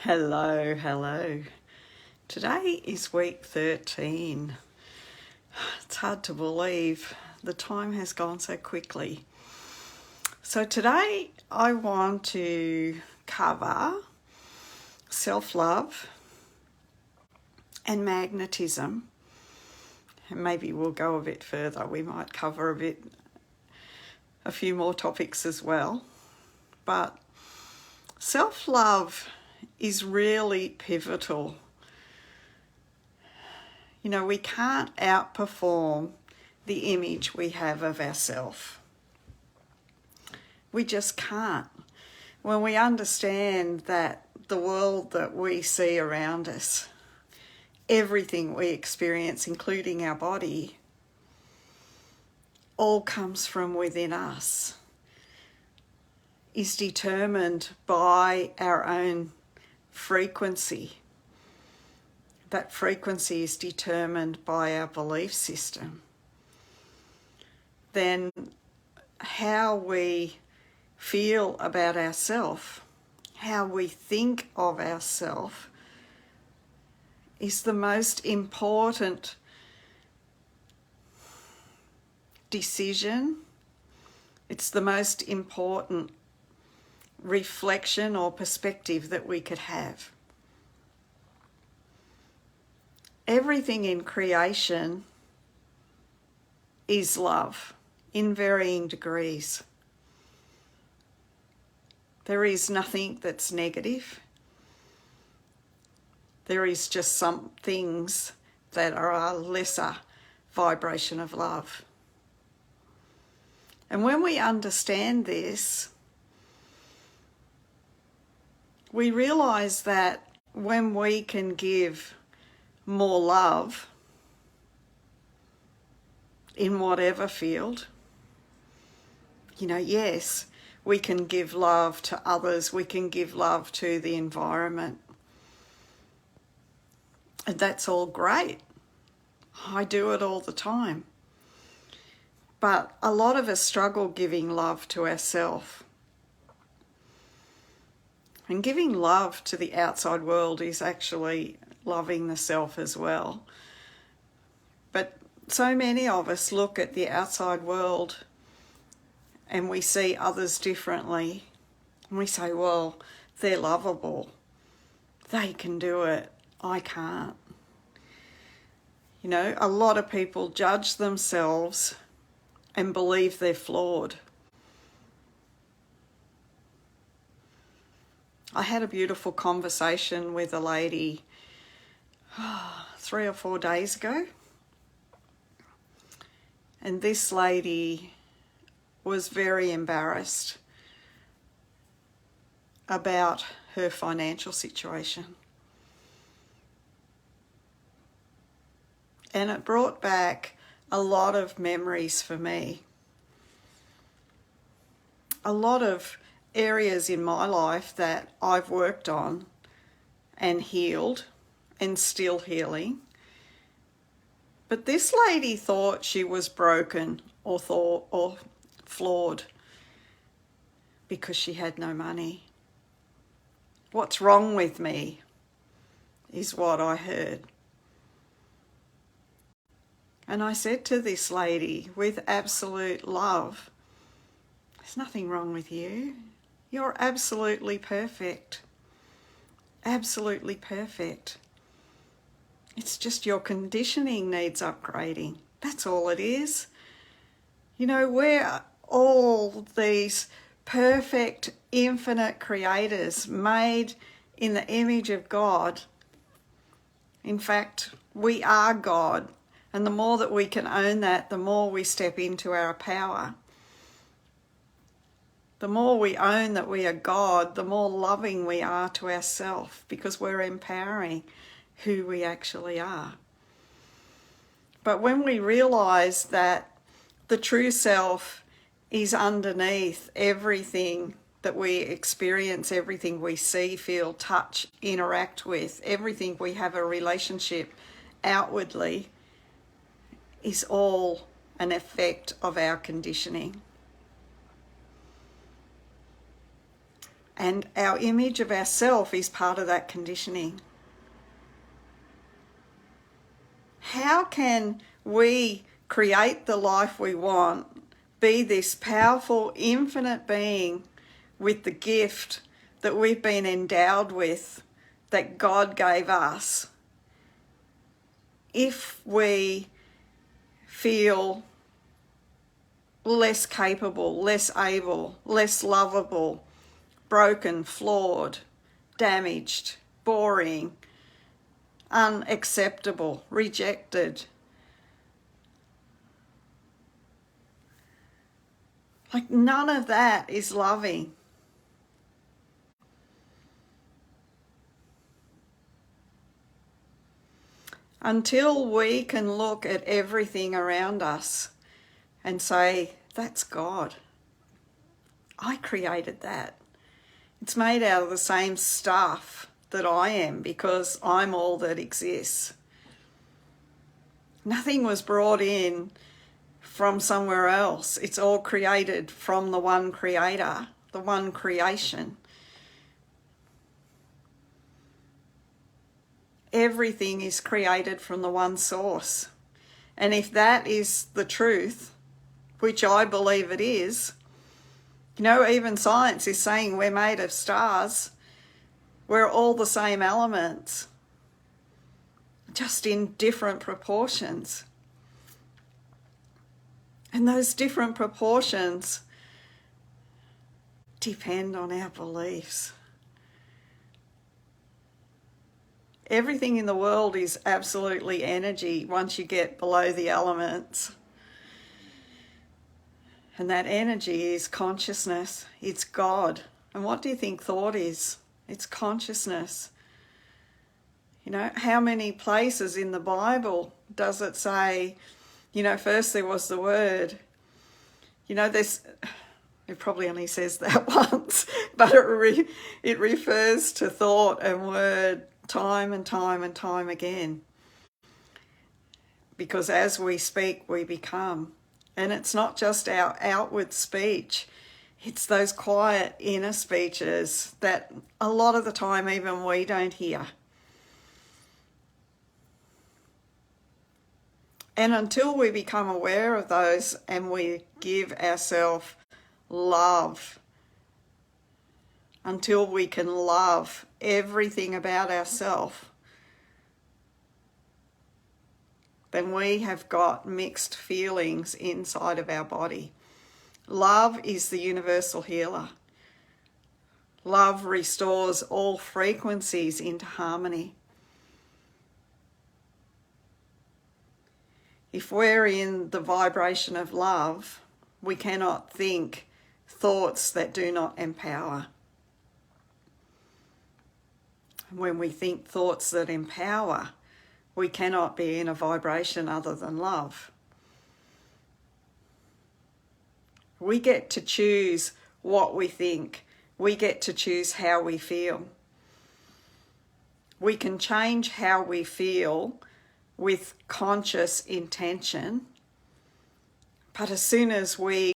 Hello, hello. Today is week 13. It's hard to believe the time has gone so quickly. So today I want to cover self-love and magnetism. And maybe we'll go a bit further. We might cover a few more topics as well. But self-love is really pivotal. You know, we can't outperform the image we have of ourselves. We just can't. When we understand that the world that we see around us, everything we experience, including our body, all comes from within us, is determined by our own frequency. That frequency is determined by our belief system. Then how we feel about ourselves, how we think of ourselves, is the most important decision. It's the most important reflection or perspective that we could have. Everything in creation is love in varying degrees. There is nothing that's negative. There is just some things that are a lesser vibration of love. And when we understand this, we realize that when we can give more love in whatever field, yes, we can give love to others, we can give love to the environment. And that's all great. I do it all the time. But a lot of us struggle giving love to ourselves. And giving love to the outside world is actually loving the self as well. But so many of us look at the outside world and we see others differently. And we say, well, they're lovable. They can do it. I can't. A lot of people judge themselves and believe they're flawed. I had a beautiful conversation with a lady 3 or 4 days ago. And this lady was very embarrassed about her financial situation. And it brought back a lot of memories for me. A lot of areas in my life that I've worked on and healed and still healing. But this lady thought she was broken or flawed because she had no money. What's wrong with me is what I heard. And I said to this lady with absolute love, there's nothing wrong with you. You're absolutely perfect. Absolutely perfect. It's just your conditioning needs upgrading. That's all it is. We're all these perfect, infinite creators made in the image of God. In fact, we are God. And the more that we can own that, the more we step into our power. The more we own that we are God, the more loving we are to ourselves, because we're empowering who we actually are. But when we realize that the true self is underneath everything that we experience, everything we see, feel, touch, interact with, everything we have a relationship outwardly, is all an effect of our conditioning. And our image of ourself is part of that conditioning. How can we create the life we want, be this powerful, infinite being with the gift that we've been endowed with, that God gave us, if we feel less capable, less able, less lovable, broken, flawed, damaged, boring, unacceptable, rejected? Like, none of that is loving. Until we can look at everything around us and say, that's God. I created that. It's made out of the same stuff that I am, because I'm all that exists. Nothing was brought in from somewhere else. It's all created from the one creator, the one creation. Everything is created from the one source. And if that is the truth, which I believe it is, you know, even science is saying we're made of stars. We're all the same elements, just in different proportions. And those different proportions depend on our beliefs. Everything in the world is absolutely energy once you get below the elements. And that energy is consciousness. It's God. And what do you think thought is? It's consciousness. You know, how many places in the Bible does it say, you know, first there was the Word? You know, it probably only says that once, but it refers to thought and word time and time and time again. Because as we speak, we become. And it's not just our outward speech, it's those quiet inner speeches that a lot of the time even we don't hear. And until we become aware of those and we give ourselves love, until we can love everything about ourselves, then we have got mixed feelings inside of our body. Love is the universal healer. Love restores all frequencies into harmony. If we're in the vibration of love, we cannot think thoughts that do not empower. When we think thoughts that empower, we cannot be in a vibration other than love. We get to choose what we think. We get to choose how we feel. We can change how we feel with conscious intention, but as soon as we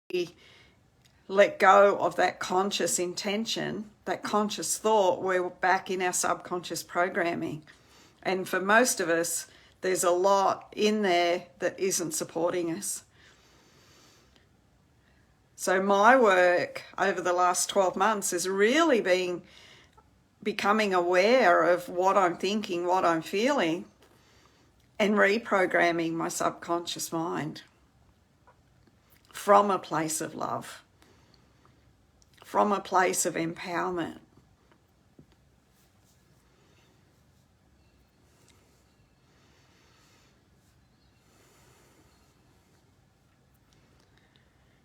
let go of that conscious intention, that conscious thought, we're back in our subconscious programming. And for most of us, there's a lot in there that isn't supporting us. So my work over the last 12 months has really been becoming aware of what I'm thinking, what I'm feeling, and reprogramming my subconscious mind from a place of love, from a place of empowerment.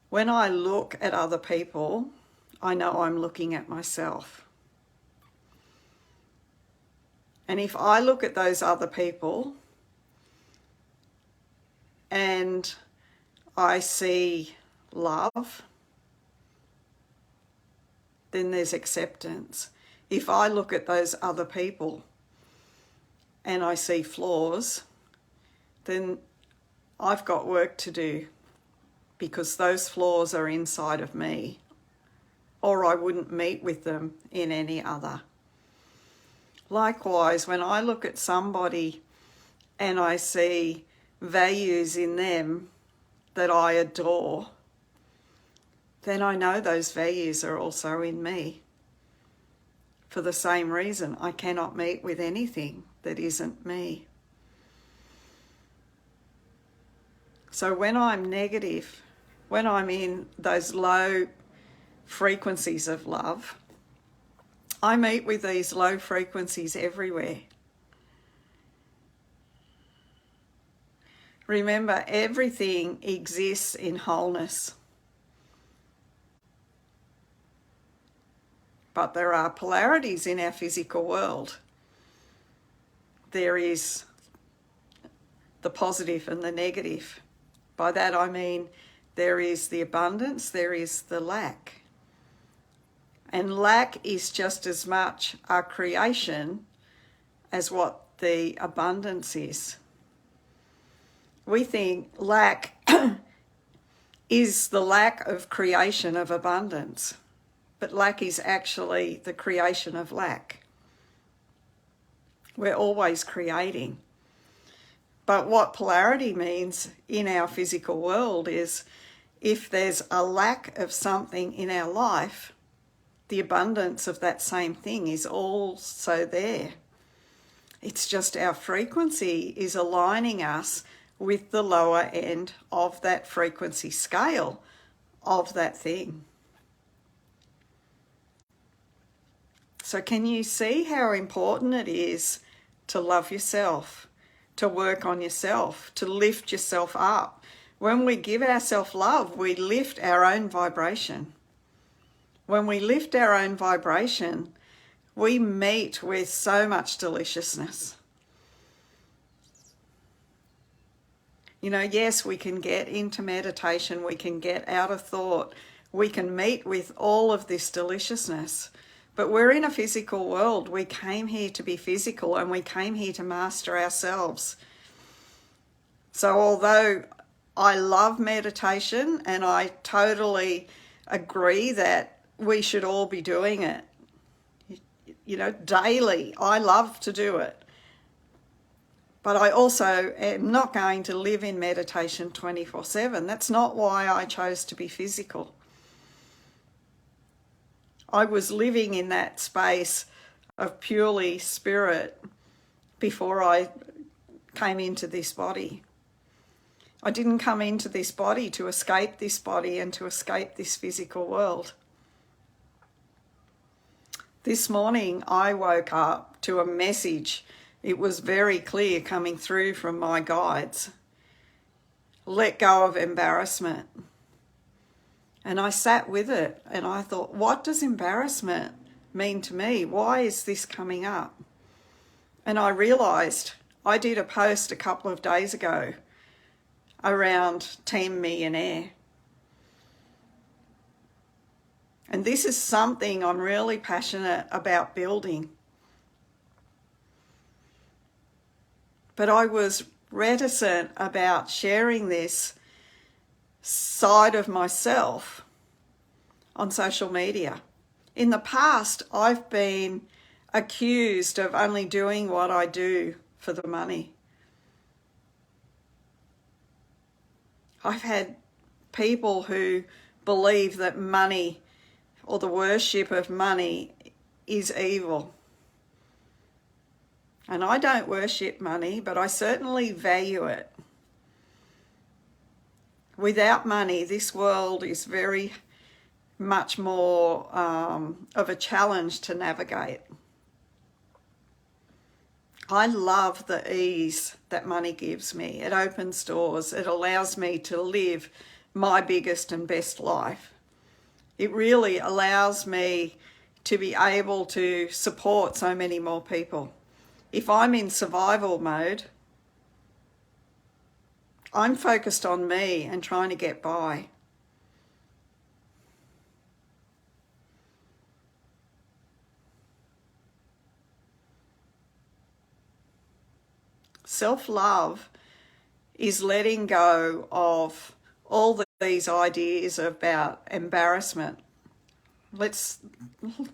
When I look at other people, I know I'm looking at myself. And if I look at those other people and I see love, then there's acceptance. If I look at those other people and I see flaws, then I've got work to do, because those flaws are inside of me. or I wouldn't meet with them in any other. Likewise, when I look at somebody and I see values in them that I adore, then I know those values are also in me. For the same reason, I cannot meet with anything that isn't me. So when I'm negative, when I'm in those low frequencies of love, I meet with these low frequencies everywhere. Remember, everything exists in wholeness. But there are polarities in our physical world. There is the positive and the negative. By that I mean there is the abundance, there is the lack. And lack is just as much our creation as what the abundance is. We think lack is the lack of creation of abundance, but lack is actually the creation of lack. We're always creating. But what polarity means in our physical world is if there's a lack of something in our life, the abundance of that same thing is also there. It's just our frequency is aligning us with the lower end of that frequency scale of that thing. So can you see how important it is to love yourself, to work on yourself, to lift yourself up? When we give ourselves love, we lift our own vibration. When we lift our own vibration, we meet with so much deliciousness. You know, yes, we can get into meditation, we can get out of thought, we can meet with all of this deliciousness, but we're in a physical world. We came here to be physical and we came here to master ourselves. So although I love meditation and I totally agree that we should all be doing it, you know, daily. I love to do it. But I also am not going to live in meditation 24/7. That's not why I chose to be physical. I was living in that space of purely spirit before I came into this body. I didn't come into this body to escape this body and to escape this physical world. This morning I woke up to a message. It was very clear coming through from my guides. Let go of embarrassment. And I sat with it and I thought, what does embarrassment mean to me? Why is this coming up? And I realised I did a post a couple of days ago around Team Millionaire. And this is something I'm really passionate about building. But I was reticent about sharing this side of myself on social media. In the past, I've been accused of only doing what I do for the money. I've had people who believe that money or the worship of money is evil. And I don't worship money, but I certainly value it. Without money, this world is very much more of a challenge to navigate. I love the ease that money gives me. It opens doors. It allows me to live my biggest and best life. It really allows me to be able to support so many more people. If I'm in survival mode, I'm focused on me and trying to get by. Self-love is letting go of all these ideas about embarrassment. Let's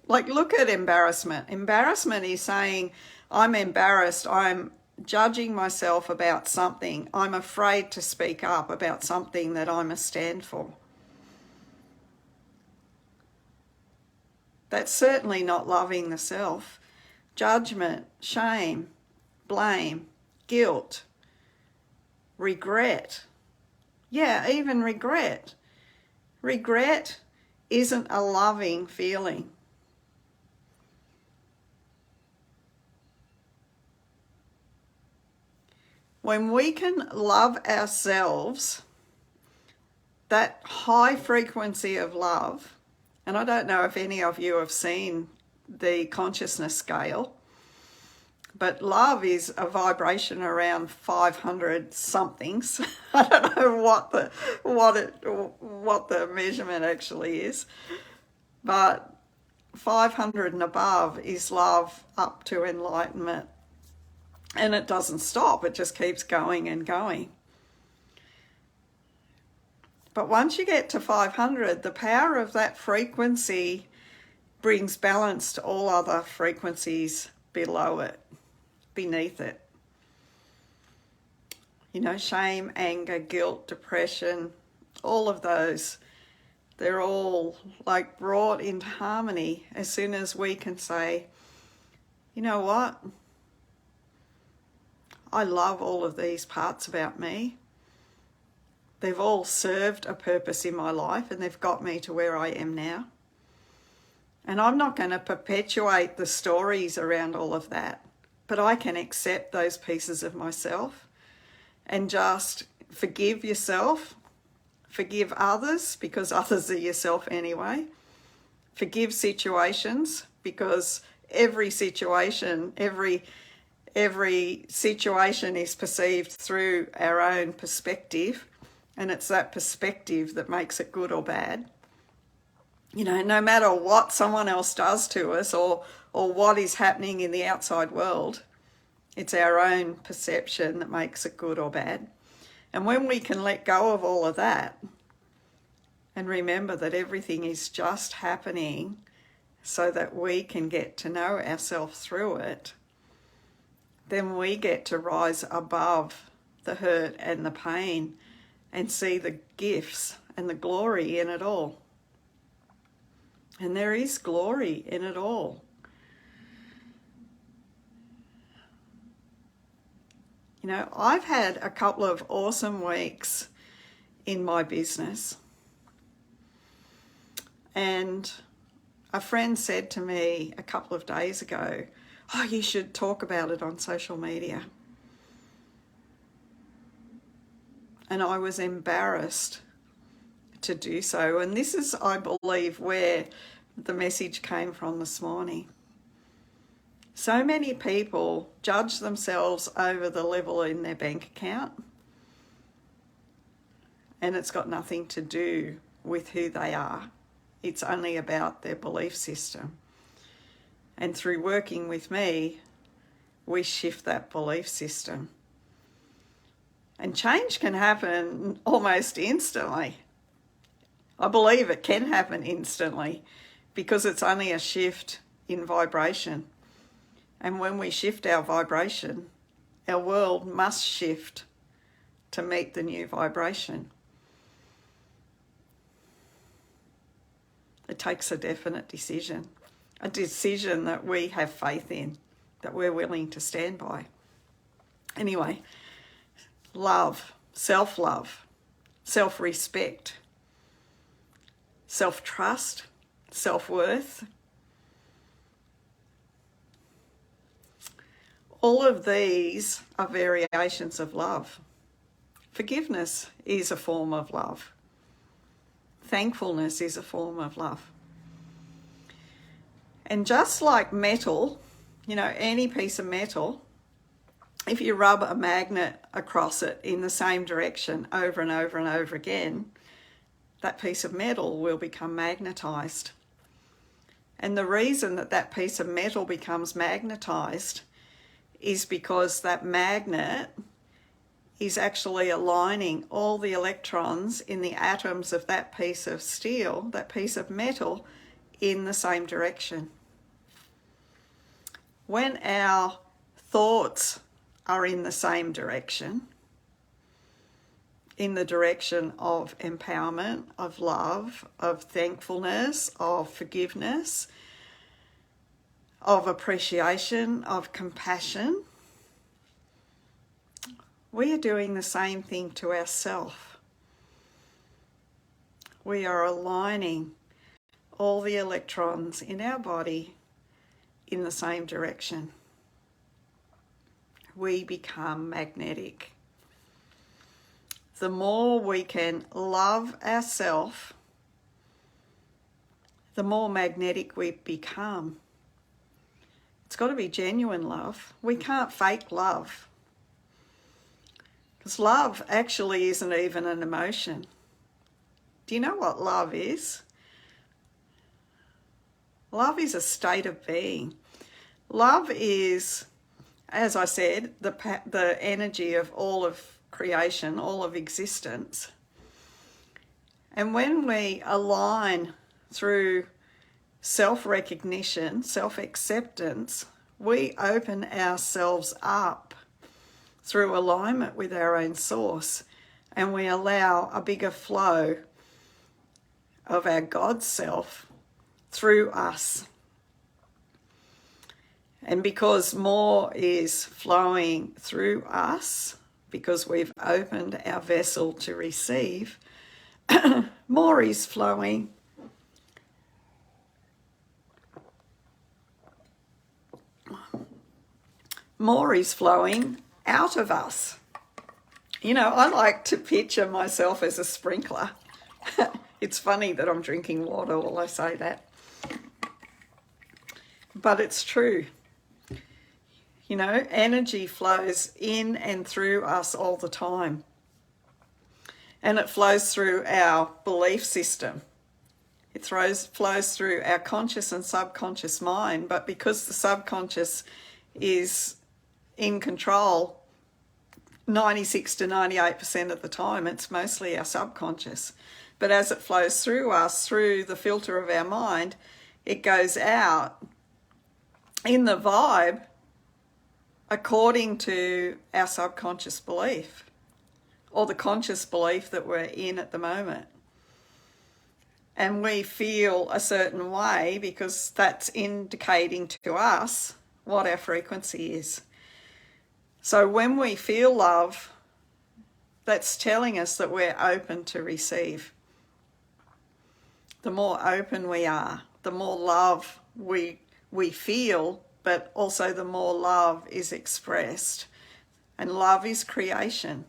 look at embarrassment. Embarrassment is saying, I'm embarrassed, I'm judging myself about something, I'm afraid to speak up about something that I must stand for. That's certainly not loving the self. Judgment, shame, blame, guilt, regret. Yeah, even regret. Regret isn't a loving feeling. When we can love ourselves, that high frequency of love, and I don't know if any of you have seen the consciousness scale, but love is a vibration around 500 somethings. I don't know what the measurement actually is, but 500 and above is love up to enlightenment. And it doesn't stop, it just keeps going and going. But once you get to 500, the power of that frequency brings balance to all other frequencies below it, beneath it. You know, shame, anger, guilt, depression, all of those, they're all like brought into harmony as soon as we can say, you know what? I love all of these parts about me. They've all served a purpose in my life and they've got me to where I am now. And I'm not going to perpetuate the stories around all of that, but I can accept those pieces of myself and just forgive yourself, forgive others because others are yourself anyway, forgive situations because every situation is perceived through our own perspective, and it's that perspective that makes it good or bad. You know, no matter what someone else does to us or what is happening in the outside world, it's our own perception that makes it good or bad. And when we can let go of all of that and remember that everything is just happening so that we can get to know ourselves through it, then we get to rise above the hurt and the pain and see the gifts and the glory in it all. And there is glory in it all. You know, I've had a couple of awesome weeks in my business. And a friend said to me a couple of days ago, oh, you should talk about it on social media. And I was embarrassed to do so. And this is, I believe, where the message came from this morning. So many people judge themselves over the level in their bank account, and it's got nothing to do with who they are. It's only about their belief system. And through working with me, we shift that belief system. And change can happen almost instantly. I believe it can happen instantly because it's only a shift in vibration. And when we shift our vibration, our world must shift to meet the new vibration. It takes a definite decision, a decision that we have faith in, that we're willing to stand by. Anyway, love, self-love, self-respect, self-trust, self-worth. All of these are variations of love. Forgiveness is a form of love. Thankfulness is a form of love. And just like metal, you know, any piece of metal, if you rub a magnet across it in the same direction over and over and over again, that piece of metal will become magnetized. And the reason that that piece of metal becomes magnetized is because that magnet is actually aligning all the electrons in the atoms of that piece of steel, that piece of metal, in the same direction. When our thoughts are in the same direction, in the direction of empowerment, of love, of thankfulness, of forgiveness, of appreciation, of compassion, we are doing the same thing to ourselves. We are aligning all the electrons in our body in the same direction. We become magnetic. The more we can love ourselves, the more magnetic we become. It's got to be genuine love. We can't fake love. Because love actually isn't even an emotion. Do you know what love is? Love is a state of being. Love is, as I said, the energy of all of creation, all of existence. And when we align through self-recognition, self-acceptance, we open ourselves up through alignment with our own source, and we allow a bigger flow of our God self through us. And because more is flowing through us, because we've opened our vessel to receive, more is flowing out of us. You know, I like to picture myself as a sprinkler. It's funny that I'm drinking water while I say that. But it's true. You know, energy flows in and through us all the time. And it flows through our belief system. It flows through our conscious and subconscious mind. But because the subconscious is in control 96 to 98% of the time, it's mostly our subconscious. But as it flows through us, through the filter of our mind, it goes out in the vibe according to our subconscious belief or the conscious belief that we're in at the moment. And we feel a certain way because that's indicating to us what our frequency is. So when we feel love, that's telling us that we're open to receive. The more open we are, the more love we feel, but also the more love is expressed. And love is creation.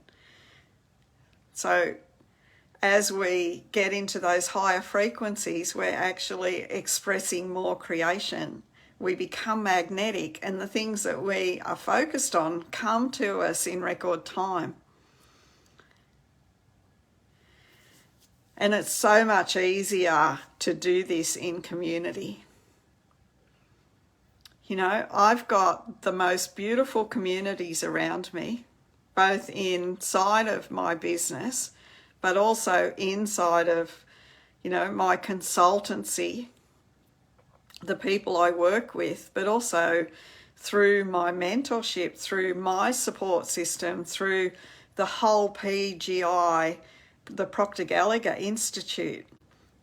So as we get into those higher frequencies, we're actually expressing more creation. We become magnetic, and the things that we are focused on come to us in record time. And it's so much easier to do this in community. You know, I've got the most beautiful communities around me, both inside of my business, but also inside of, you know, my consultancy, the people I work with, but also through my mentorship, through my support system, through the whole PGI, the Proctor Gallagher Institute.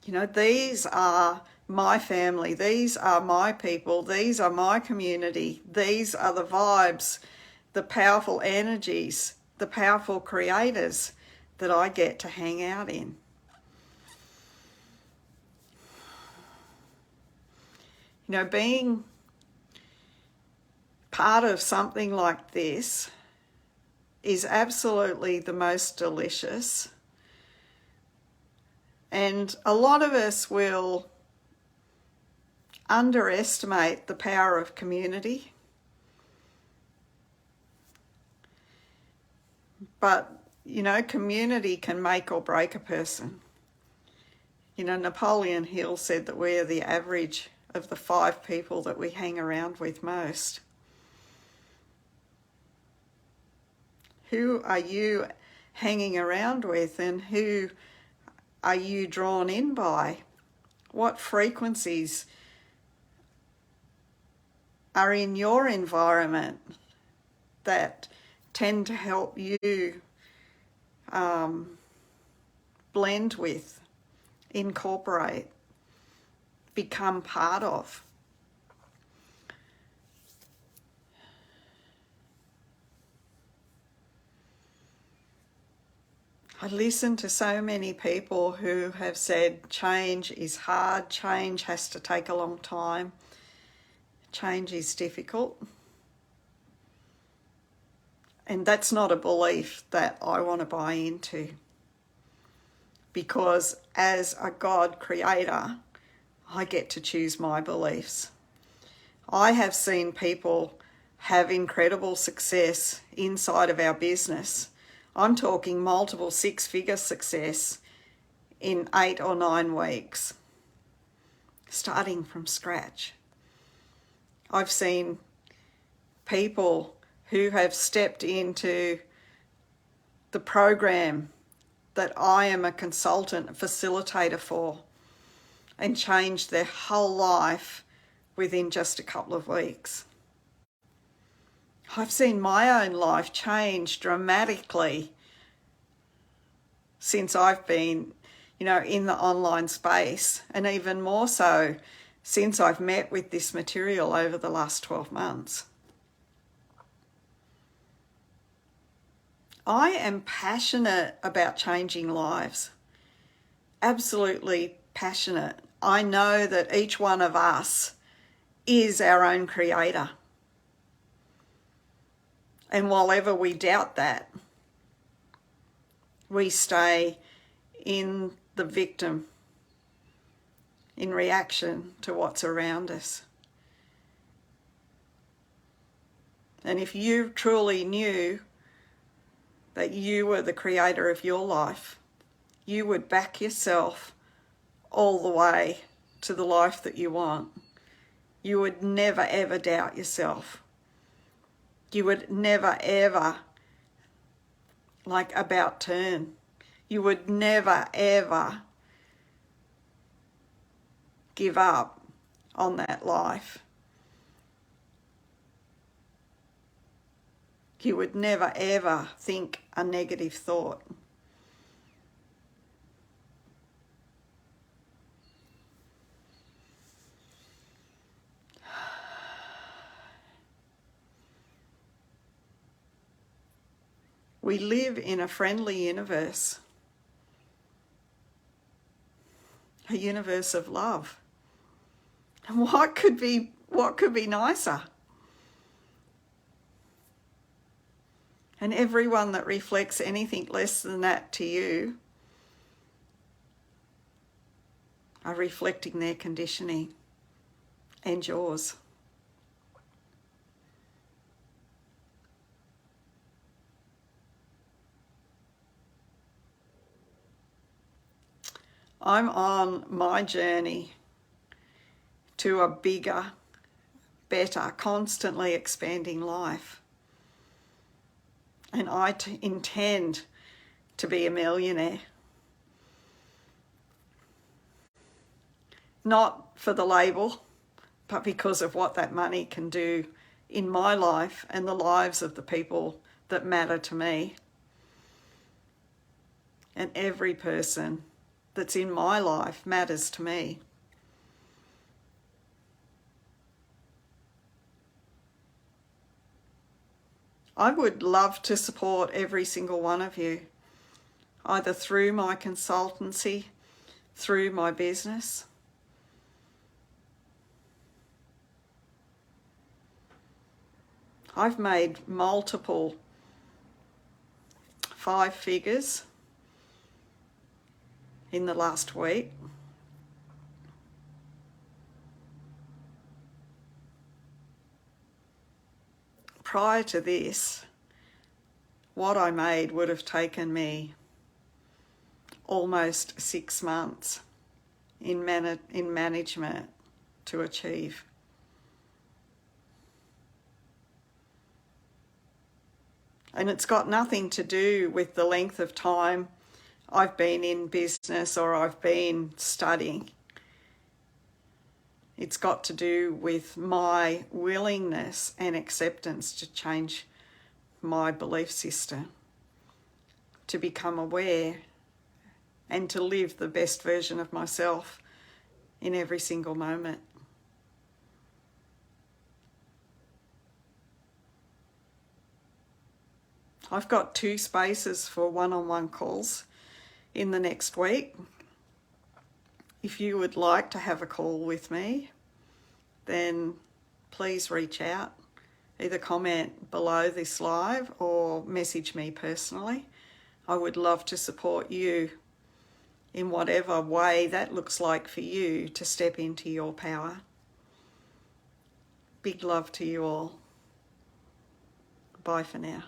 You know, these are my family, these are my people, these are my community, these are the vibes, the powerful energies, the powerful creators that I get to hang out in. You know, being part of something like this is absolutely the most delicious. And a lot of us will underestimate the power of community. But, you know, community can make or break a person. You know, Napoleon Hill said that we are the average of the 5 people that we hang around with most. Who are you hanging around with, and who are you drawn in by? What frequencies are in your environment that tend to help you blend with, incorporate, become part of? I listen to so many people who have said change is hard, change has to take a long time, change is difficult. And that's not a belief that I want to buy into, because as a God creator, I get to choose my beliefs. I have seen people have incredible success inside of our business. I'm talking multiple six-figure success in 8 or 9 weeks, starting from scratch. I've seen people who have stepped into the program that I am a consultant, facilitator for, and changed their whole life within just a couple of weeks. I've seen my own life change dramatically since I've been, in the online space, and even more so since I've met with this material over the last 12 months. I am passionate about changing lives. Absolutely passionate. I know that each one of us is our own creator. And while ever we doubt that, we stay in the victim, in reaction to what's around us. And if you truly knew that you were the creator of your life, you would back yourself all the way to the life that you want. You would never ever doubt yourself. You would never ever about turn. You would never ever give up on that life. You would never ever think a negative thought. We live in a friendly universe, a universe of love. And what could be nicer? And everyone that reflects anything less than that to you are reflecting their conditioning and yours. I'm on my journey to a bigger, better, constantly expanding life. And I intend to be a millionaire. Not for the label, but because of what that money can do in my life and the lives of the people that matter to me. And every person that's in my life matters to me. I would love to support every single one of you, either through my consultancy, through my business. I've made multiple 5 figures in the last week. Prior to this, what I made would have taken me almost 6 months in management to achieve. And it's got nothing to do with the length of time I've been in business or I've been studying. It's got to do with my willingness and acceptance to change my belief system, to become aware and to live the best version of myself in every single moment. I've got 2 spaces for one-on-one calls in the next week. If you would like to have a call with me, then please reach out. Either comment below this live or message me personally. I would love to support you in whatever way that looks like for you to step into your power. Big love to you all. Bye for now.